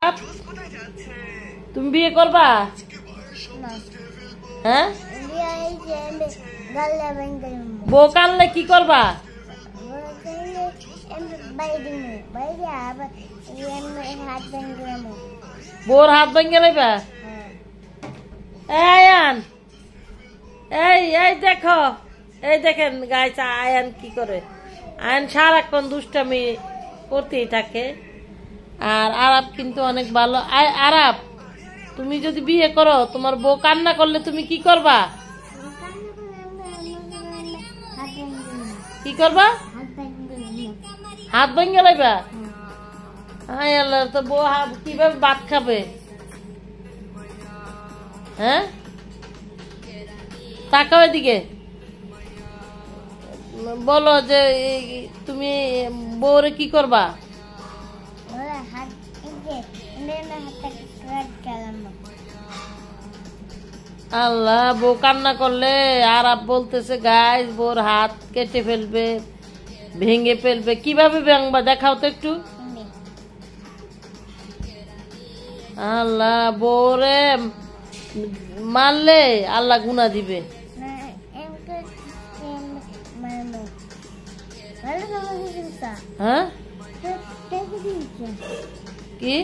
Up, তুমি বিয়ে করবা? হ্যাঁ, বউ কানলে কি করবা? বউর হাত ভেঙে লইবা? আয়ান, এই দেখো, এই দেখেন গাইছে আয়ান কি করে। আয়ান সারাক্ষণ দুষ্টামি করতেই থাকে। আর আরাপ কিন্তু অনেক ভালো। আরাপ, তুমি যদি বিয়ে করো, তোমার বউ কান্না করলে তুমি কি করবা? কি করবা? হাত ভেঙে লইবা? হায় আল্লাহ, তো বউ কিভাবে ভাত খাবে? হ্যাঁ, তাকাও এদিকে। বলো যে তুমি বউরে কি করবা? আল্লাহ, বউ কান্না করলে আরাপ বলতেছে গাইস বউর হাত কেটে ফেলবে, ভেঙে ফেলবে। কিভাবে ভাঙবা দেখাও তো একটু। আল্লাহ, বউরে মারলে আল্লাহ গুনাহ দিবে। হ্যাঁ, কি